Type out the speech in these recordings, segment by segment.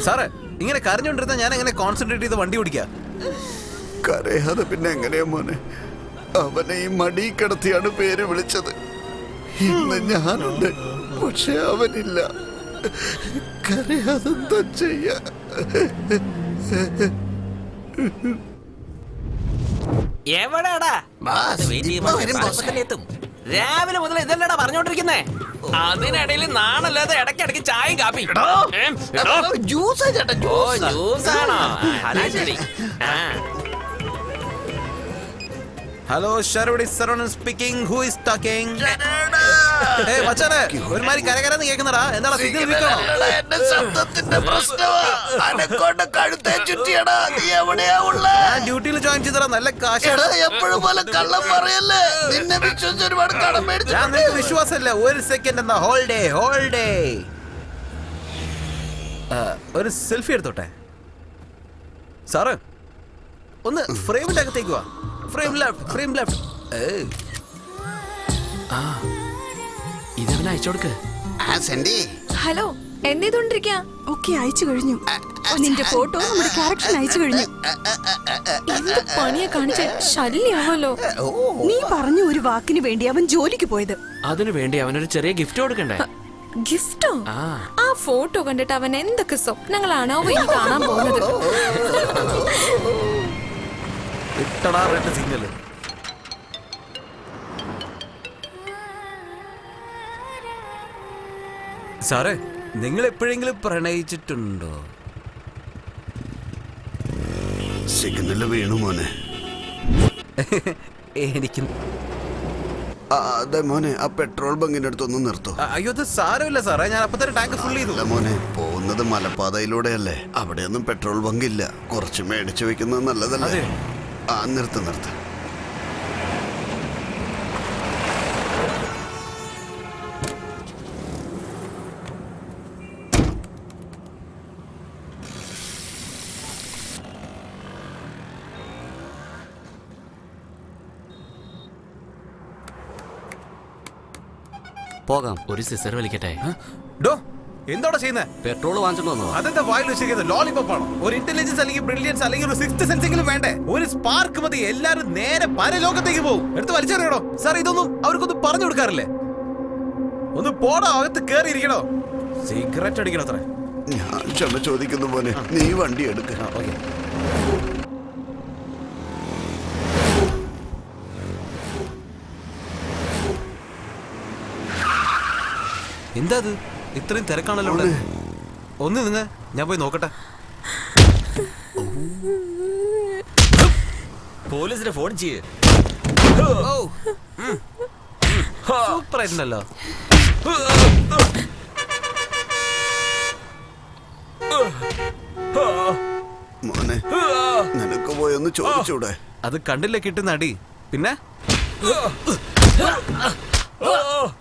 സാറേ ഇങ്ങനെ കരഞ്ഞോണ്ടിരുന്ന ഞാൻ എങ്ങനെ കോൺസെൻട്രേറ്റ് ചെയ്ത് വണ്ടി ഓടിക്കാ? കരയാതെ പിന്നെ എങ്ങനെയാ മോനെ? അവനെ ഈ മടി കിടത്തിയാണ് പേര് വിളിച്ചത്. ഇന്ന് ഞാനുണ്ട്, പക്ഷെ അവനില്ല. കരയാതെന്താ ചെയ്യാ? എവിടെടാ രാവിലെ മുതൽ ഇതല്ലടാ പറഞ്ഞോണ്ടിരിക്കുന്നേ. അതിനിടയിൽ നാണല്ലാതെ ഇടയ്ക്കിടയ്ക്ക് ചായയും കാപ്പി. ജ്യൂസാണോ? ശരി. ഹലോ ശരവടി Saravanan speaking. Who is talking? ഏയ് മച്ചാനെ, ഒരുമാതിരി കരകരന്ന് കേൾക്കുന്നടാ. എന്താണ് സിഗ്നൽ വീക്കാണോ? എന്റെ ശബ്ദത്തിന്റെ പ്രശ്നമാ. അനക്കോണ്ട കഴുത്തെ ചുറ്റിയടാ. നീ എവിടെയാ ഉള്ളേ? ഞാൻ ഡ്യൂട്ടിയിൽ ജോയിൻ ചെയ്തടാ. നല്ല കാശാണ്. എപ്പോഴും പോലെ കള്ളം പറയല്ലേ. നിന്നെ വിശ്വസിച്ച് ഒരുപാട് കടം മേടിച്ചു. ഞാൻ നിനക്ക് വിശ്വാസമില്ല. ഒരു സെക്കൻഡ് എന്നാ. ഹോൾഡേ. ഒരു സെൽഫി എടുത്തോട്ടെ സാറ്? ഒന്ന് ഫ്രെയിമിന്റെ അകത്തേക്ക് വാ. Frame left. ഇതെവിടെ അയച്ചു കൊടുക്ക്. ഹലോ, എന്ത് ചെയ്തോണ്ടിരിക്കാ? ഒക്കെ അയച്ചു കഴിഞ്ഞു. നിന്റെ ഫോട്ടോ നമ്മുടെ ക്യാരക്ടറിന് അയച്ചു കഴിഞ്ഞു. എന്ത് പണിയാ കാണിച്ച? ശല്യാവല്ലോ. നീ പറഞ്ഞ ഒരു വാക്കിന് വേണ്ടി അവൻ ജോലിക്ക് പോയത്. അതിനു വേണ്ടി അവനൊരു ചെറിയ ഗിഫ്റ്റ് കൊടുക്കണ്ടേ? ഗിഫ്റ്റോ? ആ ഫോട്ടോ കണ്ടിട്ട് അവൻ എന്തൊക്കെ സ്വപ്നങ്ങളാണോ ഇനി കാണാൻ പോകുന്നത്. ഇട്ടടാ റെഡ് സിഗ്നൽ. സാറേ, നിങ്ങൾ എപ്പോഴെങ്കിലും പ്രണയിച്ചിട്ടുണ്ടോ? സിഗ്നല് വീണു മോനെ. എനിക്ക് അതെ മോനെ, ആ പെട്രോൾ ബങ്കിന്റെ അടുത്തൊന്നും നിർത്തോ. അയ്യോ, അത് സാരമില്ല സാറേ. ഞാൻ അപ്പൊ തന്നെ ടാങ്ക് ഫുൾ ചെയ്തു. അല്ല മോനെ, പോകുന്നത് മലപ്പാതയിലൂടെയല്ലേ. അവിടെയൊന്നും പെട്രോൾ ബങ്ക് ഇല്ല. കുറച്ച് മേടിച്ചു വെക്കുന്നത് നല്ലതല്ലേ? ആ നിർത്ത്. പോകാം. ഒരു സിസർ വലിക്കട്ടെ. ഡോ, എന്താ ചെയ്യുന്നത്? പെട്രോൾ വാങ്ങിച്ചിട്ട് വന്നോ? അതെന്താ വായിൽ വെച്ചിരിക്കുന്നത്? ലോലിപോപ്പ് ആണോ? ഒരു ഇന്റലിജൻസ് അല്ലെങ്കിൽ ബ്രില്യൻസ് അല്ലെങ്കിൽ ഒരു സിക്സ്ത് സെൻസ് എങ്കിലും വേണ്ടേ? ഒരു സ്പാർക്ക് മതി. എല്ലാരും നേരെ പരലോകത്തേക്ക് പോകും. എടുത്ത് വലിച്ചെറിയണോ? സാർ, ഇതൊന്നും അവർക്കൊന്നും പറഞ്ഞു കൊടുക്കാറില്ലേ? ഒന്ന് പോടോ, അകത്ത് കേറിയിരിക്കണോ? സിഗരറ്റ് അടിക്കണോ? അത്ര ഞാൻ ക്ഷമ ചോദിക്കുന്നു മോനെ. നീ വണ്ടി എടുക്ക. എന്താ അത്? ഇത്രയും തിരക്കാണല്ലോ ഇവിടെ. ഒന്ന് നിങ്ങ, ഞാൻ പോയി നോക്കട്ടെ. പോലീസിനെ ഫോൺ ചെയ്യേ. സൂപ്പർ ആയിട്ടുണ്ടല്ലോ. മോനെ, നിനക്ക് പോയൊന്ന് ചോദിച്ചൂടെ? അത് കണ്ടില്ലേ കിട്ടുന്ന അടി? പിന്നെ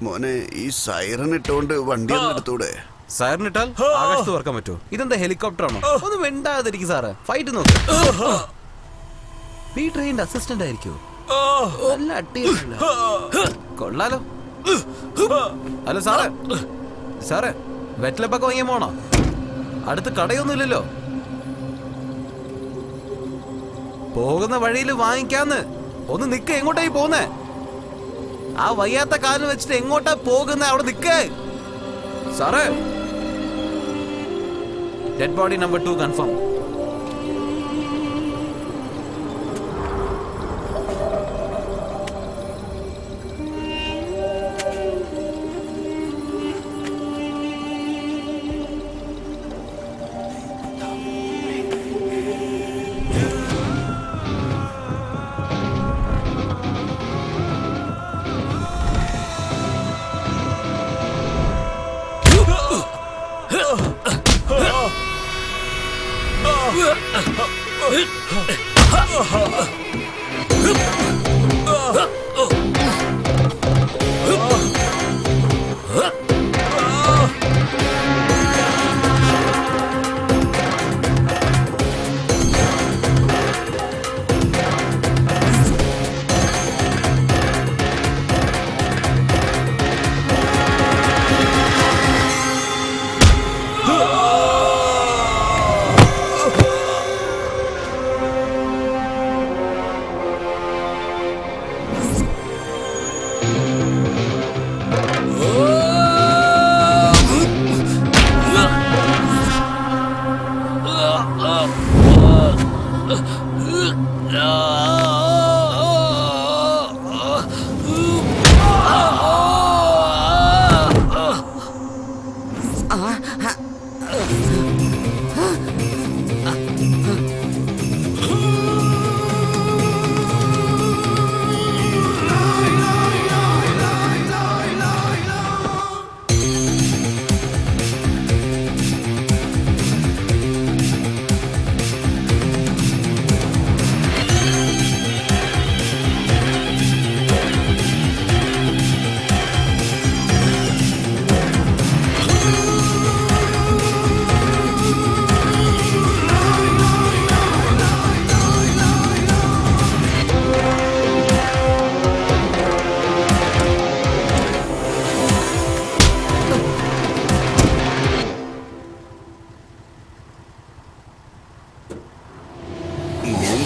മോനെ, ഈ സൈറൻ ഇട്ടോണ്ട് വണ്ടി ഒന്ന് എടുത്തൂടെ? സാറിനിട്ടാൽ ആകാശത്ത് പറക്കാൻ പറ്റുമോ? ഇതെന്താ ഹെലികോപ്റ്റർ ആണോ? ഒന്ന് വെണ്ടാതിരിക്കും സാറ്. ഫൈറ്റ് നോക്ക്. ഈ ട്രെയിനിന്റെ അസിസ്റ്റന്റ് ആയിരിക്കുമോ? നല്ല അടിയല്ലോ. കൊള്ളാലോ. ഹലോ സാറേ, വെറ്റിലപ്പൊക്കെ വാങ്ങിയ പോണോ? അടുത്ത് കടയൊന്നുമില്ലല്ലോ. പോകുന്ന വഴിയിൽ വാങ്ങിക്കാന്ന്. ഒന്ന് നിക്ക. എങ്ങോട്ടായി പോകുന്നേ? ആ വയ്യാത്ത കാലം വെച്ചിട്ട് എങ്ങോട്ടാ പോകുന്ന? അവിടെ നിക്കേ സാറേ. Dead body number 2 confirm.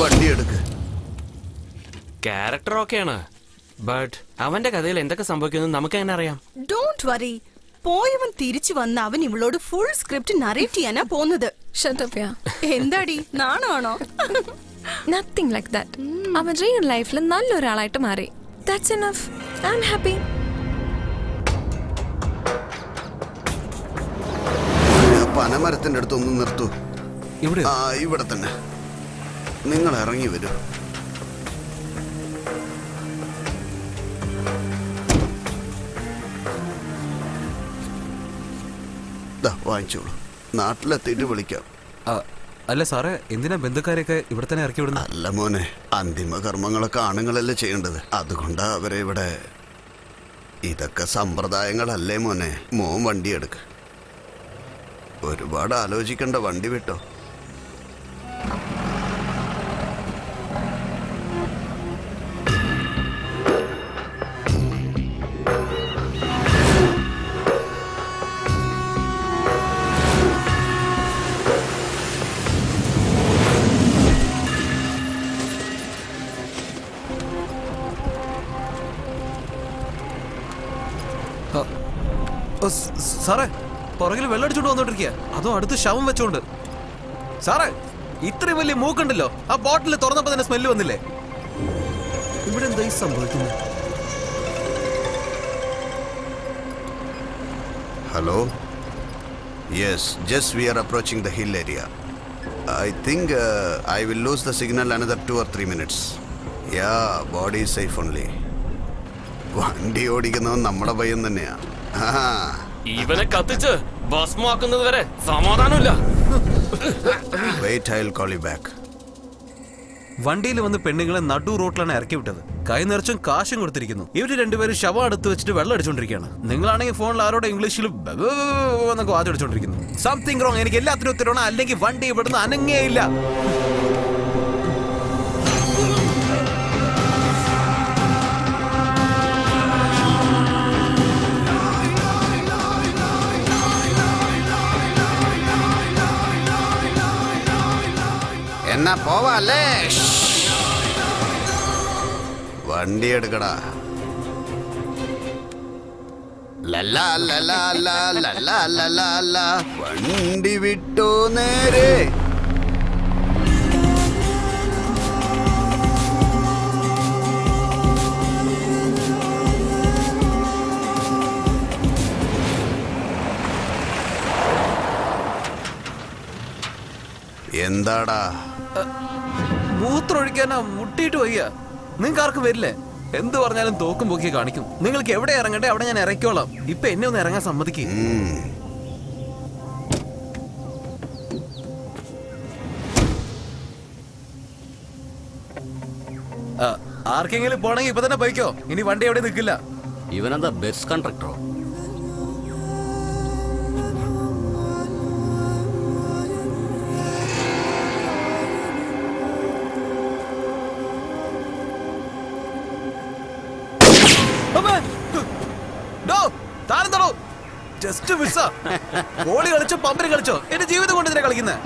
വണ്ടി എടുക്ക്. ക്യാരക്ടർ ഓക്കെയാണ്, ബട്ട് അവന്റെ കഥയിൽ എന്തൊക്കെ സംഭവിക്കുന്നു നമുക്ക് എങ്ങനെ അറിയാം? Don't worry. പോയവൻ തിരിച്ചു വന്ന് അവൻ ഇവളോട് ഫുൾ സ്ക്രിപ്റ്റ് നറേറ്റ് ചെയ്യാനാ പോകുന്നത്. എന്താടി നാണാണോ? Nothing like that. അവൻ റിയൽ ലൈഫിൽ നല്ലൊരാളായിട്ട് മാറി. That's enough. I am happy. പനമരത്തിന്റെ അടുത്ത് ഒന്ന് നിർത്തൂ. ഇവിടെ ഇവിടെ തന്നെ. നിങ്ങൾ ഇറങ്ങി വരൂ. വാങ്ങിച്ചോളൂ. നാട്ടിലെത്തിയിട്ട് വിളിക്കാം. അല്ല സാറേ, എന്തിനാ ബന്ധുക്കാരെയൊക്കെ ഇവിടെ തന്നെ ഇറക്കി വിടുന്നത്? അല്ല മോനെ, അന്തിമ കർമ്മങ്ങളൊക്കെ ആണുങ്ങളല്ലേ ചെയ്യേണ്ടത്. അതുകൊണ്ടാ അവരെ ഇവിടെ. ഇതൊക്കെ സമ്പ്രദായങ്ങളല്ലേ മോനെ. മോൻ വണ്ടി എടുക്ക്. ഒരുപാട് ആലോചിക്കണ്ട, വണ്ടി വിട്ടോ. സാറേ, പുറകിൽ വെള്ളടിച്ചോണ്ട് വന്നോണ്ടിരിക്കുക, അതും അടുത്ത് ശവം വെച്ചോണ്ട്. സാറേ, ഇത്രയും വലിയ മൂക്കുണ്ടല്ലോ, ആ ബോട്ടിൽ തുറന്നപ്പോ തന്നെ സ്മെല്ല് വന്നില്ലേ? ഇവിടെ എന്താ ഈ സംഭവിക്കുന്നത്? Hello, yes, just we are approaching the hill area. I think I will lose the signal another 2 or 3 minutes. Yeah, body is safe only. വണ്ടി ഓടിക്കുന്നവൻ നമ്മുടെ പയ്യൻ തന്നെയാ. ഇവനെ കത്തിച്ച് ഭസ്മാക്കുന്നത് വരെ സമാധാനമില്ല. Wait, I will call you back. വണ്ടിയിൽ വന്ന് പെണ്ണുങ്ങളെ നടു റോട്ടിലാണ് ഇറക്കി വിട്ടത്. കൈ നിറച്ചും കാശും കൊടുത്തിരിക്കുന്നു. ഇവര് രണ്ടുപേരും ശവം അടുത്ത് വെച്ചിട്ട് വെള്ളം അടിച്ചോണ്ടിരിക്കുകയാണ്. നിങ്ങളാണെങ്കിൽ ഫോണിൽ ആരോടെ ഇംഗ്ലീഷിൽ എന്നൊക്കെ വാചടിച്ചോണ്ടിരിക്കുന്നു. Something wrong. എനിക്ക് എല്ലാത്തിനും ഉത്തരവാണ്, അല്ലെങ്കിൽ വണ്ടി ഇവിടുന്ന് അനങ്ങേയില്ല. എന്നാ പോവാല്ലേ? വണ്ടി എടുക്കടാ. ലല്ലാ ലല്ലാ ലല്ലാ ലല്ലാ ലല്ലാ. വണ്ടി വിട്ടോ നേരെ. എന്താടാ? മൂത്രമൊഴിക്കാനാ മുട്ടിയിട്ട് വയ്യ. നിങ്ങൾക്ക് ആർക്കും വരില്ലേ? എന്ത് പറഞ്ഞാലും തോക്കും പൊക്കി കാണിക്കും. നിങ്ങൾക്ക് എവിടെ ഇറങ്ങണ്ടേ അവിടെ ഞാൻ ഇറക്കിക്കോളാം. ഇപ്പൊ എന്നെ ഒന്ന് ഇറങ്ങാൻ സമ്മതിക്കും. ആർക്കെങ്കിലും പോണെങ്കിൽ ഇപ്പൊ തന്നെ പോയിക്കോ. ഇനി വണ്ടി എവിടെ നിൽക്കില്ല. ഇവനെന്താ ബസ് കണ്ടക്ടറോ? ജസ്റ്റ് മിസ്സാ. ഗോളി കളിച്ചോ പമ്പര് കളിച്ചോ, എന്റെ ജീവിതം കൊണ്ട് ഇതിനെ കളിക്കുന്നത്.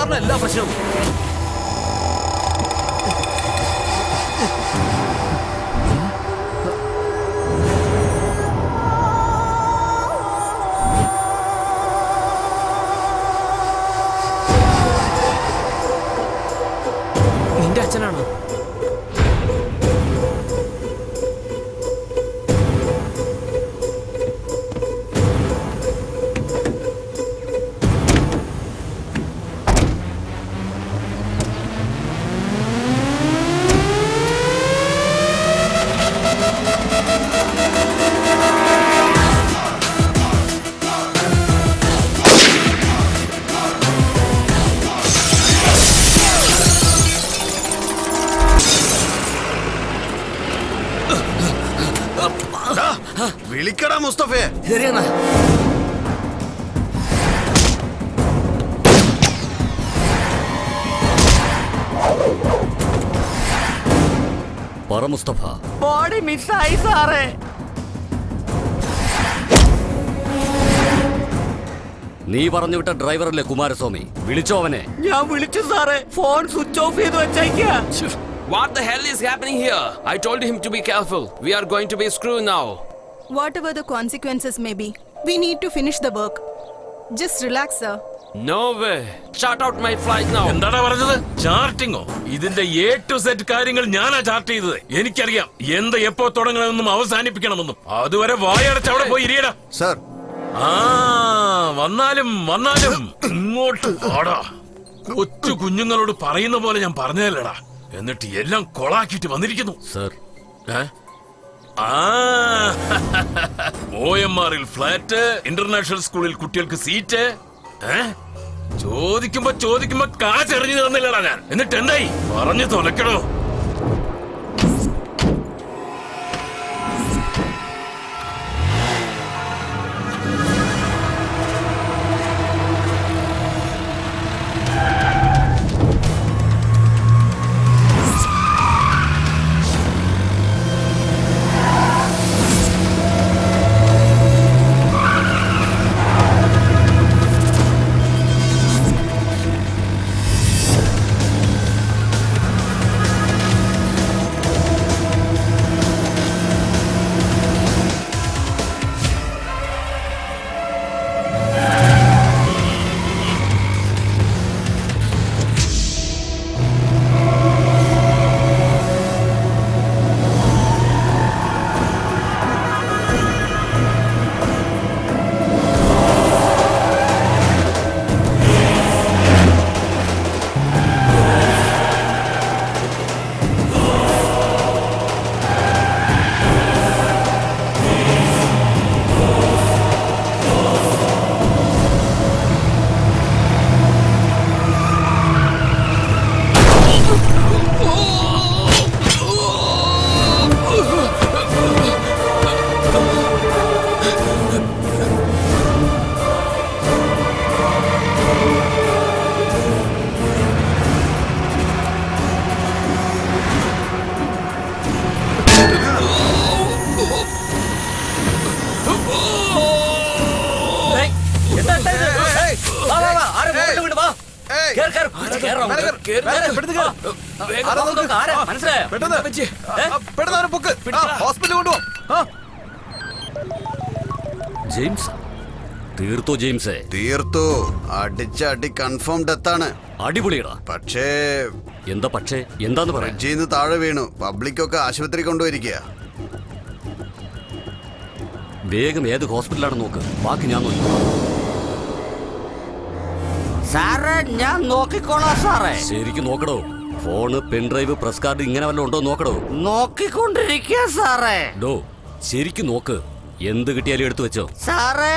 കാരണം എല്ലാ പ്രശ്നവും. നിന്റെ അച്ഛനാണോ? വിളിക്കടാ മുസ്തഫയെ. ശരിയെന്നാ. പറ മുസ്തഫ. ബോഡി മിസ്സായി സാറേ. നീ പറഞ്ഞു വിട്ട ഡ്രൈവറല്ലേ കുമാരസ്വാമി? വിളിച്ചോ അവനെ? ഞാൻ വിളിച്ചു സാറേ, ഫോൺ സ്വിച്ച് ഓഫ് ചെയ്ത് വെച്ചേക്കാ. What the hell is happening here? I told him to be careful. We are going to be screwed now. Whatever the consequences may be, we need to finish the work. Just relax, sir. No way. Chart out my flight now. എന്താടാ പറഞ്ഞത്? ചാർട്ടിങ്ങോ? ഇതിന്റെ A to Z കാര്യങ്ങൾ ഞാനാ chart ചെയ്തത്. എനിക്കറിയാം എന്ത് എപ്പോ തുടങ്ങണമെന്നും അവസാനിപ്പിക്കണമെന്നും. അതുവരെ വായടച്ച് അവിടെ പോയി ഇരിയടാ. സർ. വന്നാലും ഇങ്ങോട്ട് വാടാ. കൊച്ചു കുഞ്ഞുങ്ങളോട് പറയുന്ന പോലെ ഞാൻ പറഞ്ഞതല്ലടാ. എന്നിട്ട് എല്ലാം കൊളാക്കിട്ട് വന്നിരിക്കുന്നു. സർ. OMR ഫ്ലാറ്റ്, ഇന്റർനാഷണൽ സ്കൂളിൽ കുട്ടികൾക്ക് സീറ്റ്. ചോദിക്കുമ്പോ കാശെറിഞ്ഞു തന്നില്ലടാ ഞാൻ. എന്നിട്ട് എന്തായി? പറഞ്ഞു തുലക്കടോ. ജെയിംസ് തീർത്തോ? ജെയിംസേ തീർത്തു. അടിച്ച അടി കൺഫേം ഡെത്താണ്. അടിപൊളിയടാ. പക്ഷേ എന്താ പക്ഷേ? എന്താന്ന് പറയാ? ബ്രിഡ്ജിന്ന് താഴെ വീണു. പബ്ലിക്കൊക്കെ ആശുപത്രി കൊണ്ടുപോയിരിക്കുക. വേഗം ഏത് ഹോസ്പിറ്റലാണെന്ന് നോക്ക്. ബാക്കി ഞാൻ നോക്കി. സാറേ ഞാൻ നോക്കിക്കോളാം സാറേ. ശരിക്കും നോക്കടോ. ഫോണ്, പെൻഡ്രൈവ്, പ്രസ് കാർഡ് ഇങ്ങനെ വല്ലതും ഉണ്ടോ നോക്കടോ. നോക്കിക്കൊണ്ടിരിക്കുക സാറേ. ഡോ ശരിക്കും നോക്ക്. എന്ത് കിട്ടിയാലും എടുത്തു വെച്ചോ. സാറേ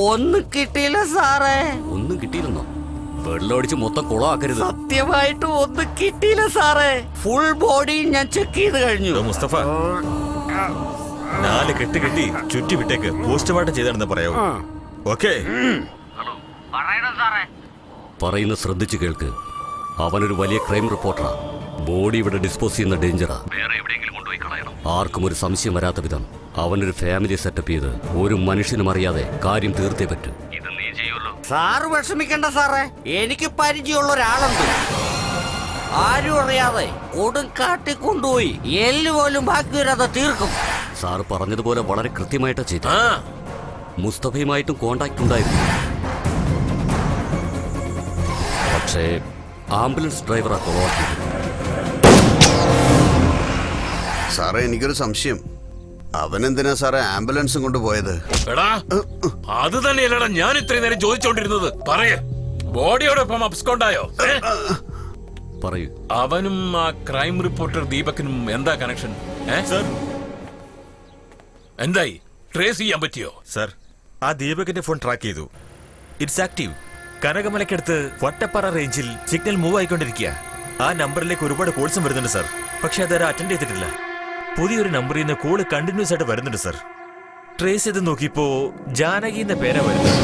ഒന്നും കിട്ടിയില്ല സാറേ. ഒന്നും കിട്ടിയില്ലെന്നോ? വെള്ളമടിച്ച് മൊത്തം കുളമാക്കരുത്. സത്യമായിട്ട് ഒന്നും കിട്ടിയില്ല സാറേ. ഫുൾ ബോഡി ഞാൻ ചെക്ക് ചെയ്ത് കഴിഞ്ഞു. മുസ്തഫ, 4 കെട്ട് കെട്ടി ചുറ്റി വിട്ടേക്ക്. പോസ്റ്റ്മോർട്ടം ചെയ്താണെന്ന് പറയാവൂ. ഓക്കേ? പറയുന്ന ശ്രദ്ധിച്ചു കേൾക്ക്. അവനൊരു വലിയ ക്രൈം റിപ്പോർട്ടറാ. ബോഡി ഇവിടെ ഡിസ്പോസ് ചെയ്യുന്ന ഡേഞ്ചറാ. വേറെ എവിടെയെങ്കിലും കൊണ്ടുപോയി കളയണം. ആർക്കും ഒരു സംശയം വരാത്ത വിധം അവനൊരു ഫാമിലി സെറ്റപ്പ് ചെയ്ത് ഒരു മനുഷ്യനും അറിയാതെ കാര്യം തീർത്തേ പറ്റൂ. ഇത് നീ ചെയ്യുമല്ലോ. സാറ് വിഷമിക്കണ്ട സാറേ, എനിക്ക് പരിചയമുള്ള ഒരാളുണ്ട്. ആരും അറിയാതെ കൊടുങ്കാട്ടി കൊണ്ടുപോയി എല്ല് പോലും ബാക്കി വരാതെ തീർക്കും. സാർ പറഞ്ഞതുപോലെ വളരെ കൃത്യമായിട്ടാ ചെയ്തു. ആ മുസ്തഫയുമായിട്ടും കോണ്ടാക്ട് ഉണ്ടായിരുന്നു. പക്ഷേ ആംബുലൻസ് ഡ്രൈവറാ കൊളവാക്കിയത്. സാറേ എനിക്കൊരു സംശയം, അവനെന്തിനാ സാറേ ആംബുലൻസും കൊണ്ടുപോയത്? എടാ അത് തന്നെയല്ലടാ ഞാൻ ഇത്രയും നേരം ചോദിച്ചോണ്ടിരുന്നത്. പറയേ, ബോഡിയോടൊപ്പം അബ്സ്കോണ്ടായോ? പറയൂ. അവനും ആ ക്രൈം റിപ്പോർട്ടർ ദീപക്കിനും എന്താ കണക്ഷൻ? സർ എന്തായി? ട്രേസ് ചെയ്യാൻ പറ്റിയോ? സർ ആ ദീപകിന്റെ ഫോൺ ട്രാക്ക് ചെയ്തു. It's active. കനകമലക്കടുത്ത് വട്ടപ്പാറ റേഞ്ചിൽ സിഗ്നൽ മൂവ് ആയിക്കൊണ്ടിരിക്കുക. ആ നമ്പറിലേക്ക് ഒരുപാട് കോൾസും വരുന്നുണ്ട് സർ. പക്ഷെ അതാരും അറ്റൻഡ് ചെയ്തിട്ടില്ല. പുതിയൊരു നമ്പറിൽ നിന്ന് കോള് കണ്ടിന്യൂസ് ആയിട്ട് വരുന്നുണ്ട് സർ. ട്രേസ് ചെയ്ത് നോക്കിയപ്പോ ജാനകി എന്ന പേരാ വരുന്നത്.